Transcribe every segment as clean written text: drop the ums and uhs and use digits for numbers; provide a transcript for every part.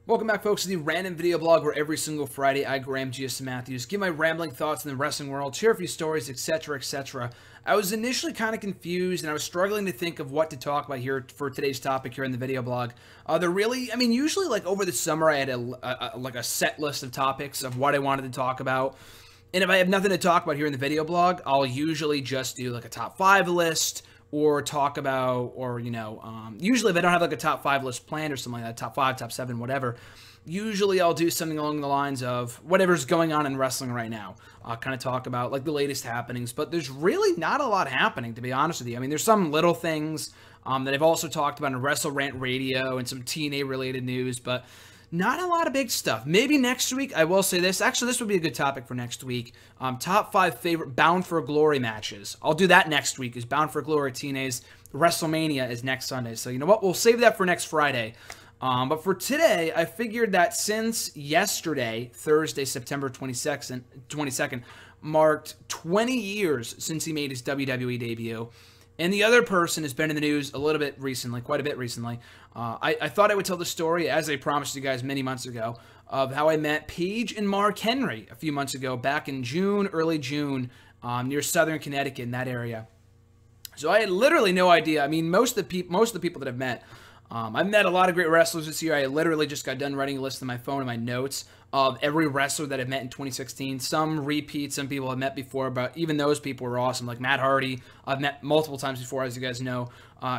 Welcome back, folks, to the random video blog where every single Friday I, Graham G.S. Matthews, give my rambling thoughts in the wrestling world, share a few stories, etc., etc. I was initially kind of confused, and I was struggling to think of what to talk about here for today's topic here in the video blog. Usually, like, over the summer, I had a set list of topics of what I wanted to talk about. And if I have nothing to talk about here in the video blog, I'll usually just do, like, a top 5 list, or talk about, usually if I don't have like a top 5 list planned or something like that, top 5, top 7, whatever, usually I'll do something along the lines of whatever's going on in wrestling right now. I'll kind of talk about like the latest happenings, but there's really not a lot happening, to be honest with you. I mean, there's some little things that I've also talked about in Wrestle Rant Radio and some TNA related news, but not a lot of big stuff. Maybe next week, I will say this. Actually, this would be a good topic for next week. Top 5 favorite Bound for Glory matches. I'll do that next weweek, is Bound for Glory TNA's WrestleMania is next Sunday. So you know what? We'll save that for next Friday. But for today, I figured that since yesterday, Thursday, September 22nd, marked 20 years since he made his WWE debut, and the other person has been in the news a little bit recently, quite a bit recently. I thought I would tell the story, as I promised you guys many months ago, of how I met Paige and Mark Henry a few months ago, back in June, early June, near Southern Connecticut, in that area. So I had literally no idea. I mean, most of the people that I've met, I've met a lot of great wrestlers this year. I literally just got done writing a list on my phone and my notes of every wrestler that I've met in 2016. Some repeats, some people I've met before, but even those people were awesome. Like Matt Hardy, I've met multiple times before, as you guys know.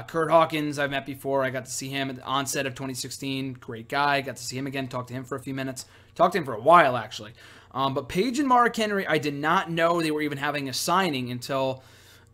Kurt Hawkins, I've met before. I got to see him at the onset of 2016. Great guy. Got to see him again, talk to him for a few minutes. Talked to him for a while, actually. But Paige and Mark Henry, I did not know they were even having a signing until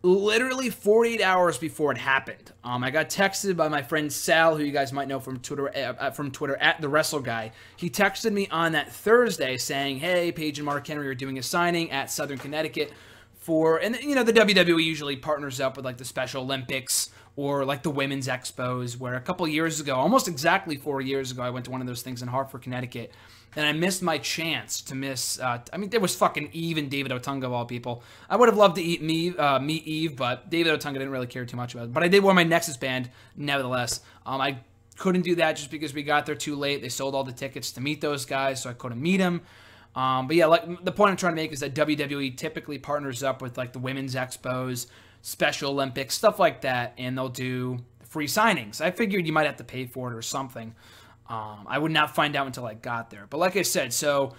literally 48 hours before it happened. I got texted by my friend Sal, who you guys might know from Twitter, at the Wrestle Guy. He texted me on that Thursday saying, "Hey, Paige and Mark Henry are doing a signing at Southern Connecticut for," and you know, the WWE usually partners up with like the Special Olympics or like the Women's Expos, where a couple years ago, almost exactly 4 years ago, I went to one of those things in Hartford, Connecticut. And I missed my chance to miss, there was fucking Eve and David Otunga of all people. I would have loved to meet Eve, but David Otunga didn't really care too much about it. But I did wear my Nexus band, nevertheless. I couldn't do that just because we got there too late. They sold all the tickets to meet those guys, so I couldn't meet them. But yeah, like the point I'm trying to make is that WWE typically partners up with like the Women's Expos, Special Olympics, stuff like that, and they'll do free signings. I figured you might have to pay for it or something. I would not find out until I got there. But like I said, so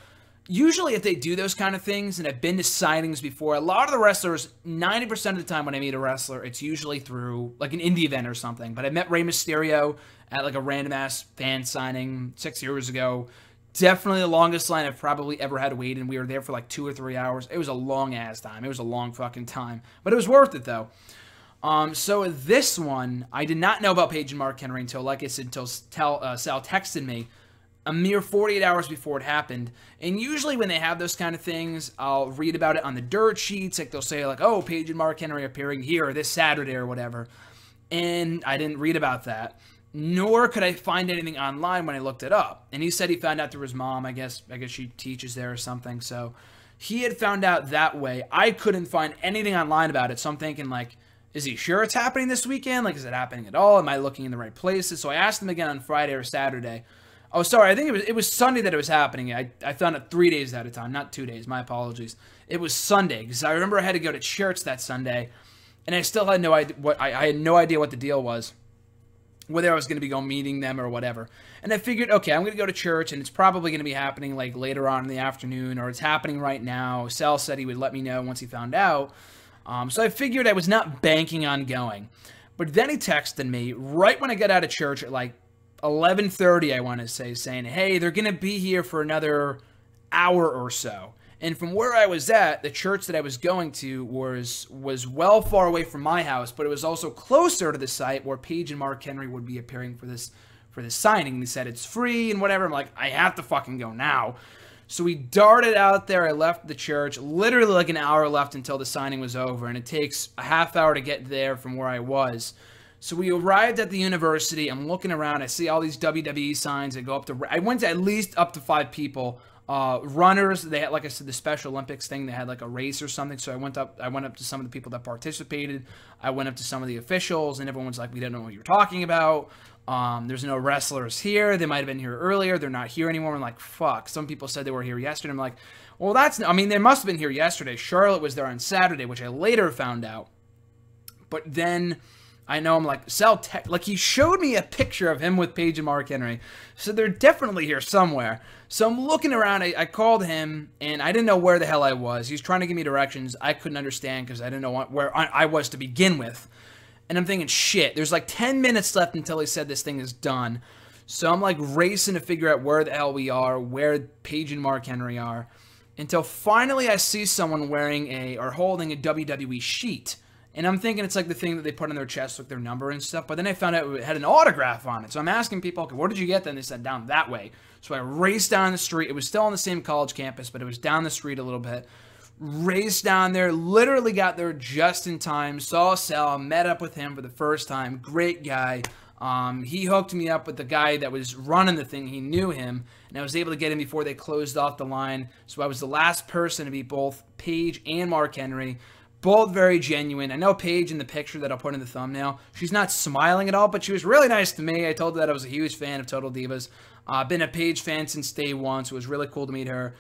usually if they do those kind of things, and I've been to signings before, a lot of the wrestlers, 90% of the time when I meet a wrestler, it's usually through like an indie event or something. But I met Rey Mysterio at like a random ass fan signing 6 years ago. Definitely the longest line I've probably ever had to wait, and we were there for like 2 or 3 hours. It was a long ass time. It was a long fucking time. But it was worth it though. So this one, I did not know about Paige and Mark Henry until, like I said, until Sal texted me a mere 48 hours before it happened. And usually when they have those kind of things, I'll read about it on the dirt sheets. Like they'll say like, "Oh, Paige and Mark Henry appearing here this Saturday," or whatever. And I didn't read about that, nor could I find anything online when I looked it up. And he said he found out through his mom. I guess she teaches there or something. So he had found out that way. I couldn't find anything online about it. So I'm thinking like, is he sure it's happening this weekend? Like, is it happening at all? Am I looking in the right places? So I asked him again on Friday or Saturday. Oh, sorry, I think it was Sunday that it was happening. I found it 3 days at a time, not 2 days. My apologies. It was Sunday, because I remember I had to go to church that Sunday, and I still had no idea I had no idea what the deal was, whether I was going to be going meeting them or whatever. And I figured, okay, I'm going to go to church, and it's probably going to be happening like later on in the afternoon, or it's happening right now. Sal said he would let me know once he found out. So I figured I was not banking on going. But then he texted me right when I got out of church at like 11:30, I want to say, saying, "Hey, they're going to be here for another hour or so." And from where I was at, the church that I was going to was well far away from my house, but it was also closer to the site where Paige and Mark Henry would be appearing for this signing. And he said it's free and whatever. I'm like, I have to fucking go now. So we darted out there. I left the church, literally like an hour left until the signing was over, and it takes a half hour to get there from where I was. So we arrived at the university. I'm looking around. I see all these WWE signs that go up to, I went to at least up to 5 people Runners, they had, like I said, the Special Olympics thing. They had like a race or something. So I went up to some of the people that participated. I went up to some of the officials, and everyone's like, "We didn't know what you were talking about. There's no wrestlers here. They might have been here earlier. They're not here anymore." I'm like, "Fuck." Some people said they were here yesterday. I'm like, "Well, they must have been here yesterday. Charlotte was there on Saturday," which I later found out. But then I know I'm like, like he showed me a picture of him with Paige and Mark Henry. So they're definitely here somewhere. So I'm looking around. I called him, and I didn't know where the hell I was. He was trying to give me directions. I couldn't understand because I didn't know where I was to begin with. And I'm thinking, shit, there's like 10 minutes left until he said this thing is done. So I'm like racing to figure out where the hell we are, where Paige and Mark Henry are, until finally I see someone wearing or holding a WWE sheet. And I'm thinking it's like the thing that they put on their chest with their number and stuff. But then I found out it had an autograph on it. So I'm asking people, okay, where did you get that? And they said, down that way. So I raced down the street. It was still on the same college campus, but it was down the street a little bit. Raced down there, literally got there just in time. Saw Sal, met up with him for the first time. Great guy. He hooked me up with the guy that was running the thing. He knew him, and I was able to get him before they closed off the line. So I was the last person to beat both Paige and Mark Henry. Both very genuine. I know Paige in the picture that I'll put in the thumbnail, she's not smiling at all, but she was really nice to me. I told her that I was a huge fan of Total Divas. Been a Paige fan since day one, so it was really cool to meet her.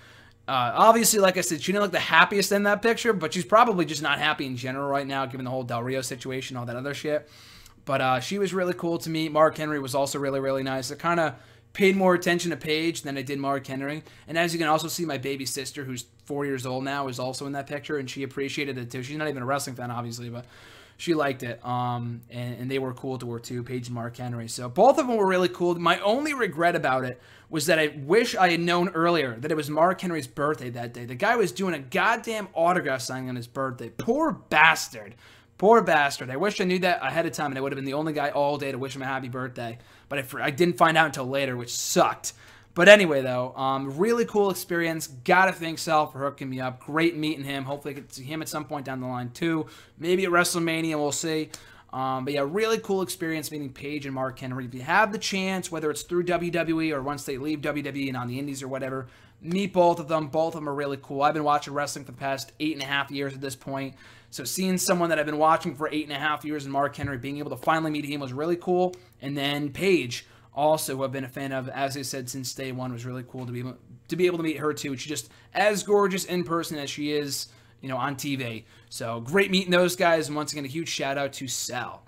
Obviously, like I said, she didn't look the happiest in that picture, but she's probably just not happy in general right now, given the whole Del Rio situation, all that other shit. But she was really cool to meet. Mark Henry was also really, really nice. I kind of paid more attention to Paige than I did Mark Henry. And as you can also see, my baby sister, who's 4 years old now, is also in that picture, and she appreciated it too. She's not even a wrestling fan, obviously, but she liked it. And they were cool to her too, Paige and Mark Henry. So both of them were really cool. My only regret about it was that I wish I had known earlier that it was Mark Henry's birthday that day. The guy was doing a goddamn autograph signing on his birthday. Poor bastard. Poor bastard. I wish I knew that ahead of time, and I would have been the only guy all day to wish him a happy birthday. But I didn't find out until later, which sucked. But anyway, though, really cool experience. Gotta thank Sal for hooking me up. Great meeting him. Hopefully I get to see him at some point down the line, too. Maybe at WrestleMania, we'll see. But yeah, really cool experience meeting Paige and Mark Henry. If you have the chance, whether it's through WWE or once they leave WWE and on the indies or whatever, meet both of them. Both of them are really cool. I've been watching wrestling for the past 8.5 years at this point. So seeing someone that I've been watching for 8.5 years in Mark Henry, being able to finally meet him was really cool. And then Paige, also who I've been a fan of, as I said, since day one, was really cool to be able to meet her too. She's just as gorgeous in person as she is, on TV. So great meeting those guys. And once again, a huge shout out to Sal.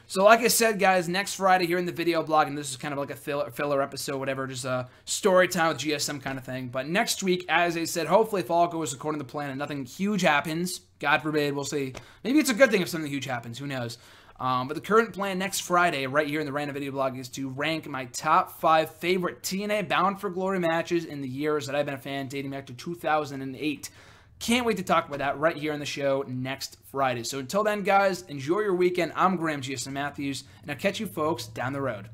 So like I said, guys, next Friday here in the video blog, and this is kind of like a filler episode, whatever, just a story time with GSM kind of thing. But next week, as I said, hopefully if all goes according to plan and nothing huge happens, God forbid, we'll see. Maybe it's a good thing if something huge happens, who knows. But the current plan next Friday, right here in the random video blog, is to rank my top 5 favorite TNA Bound for Glory matches in the years that I've been a fan, dating back to 2008. Can't wait to talk about that right here on the show next Friday. So until then, guys, enjoy your weekend. I'm Graham GSM Matthews, and I'll catch you folks down the road.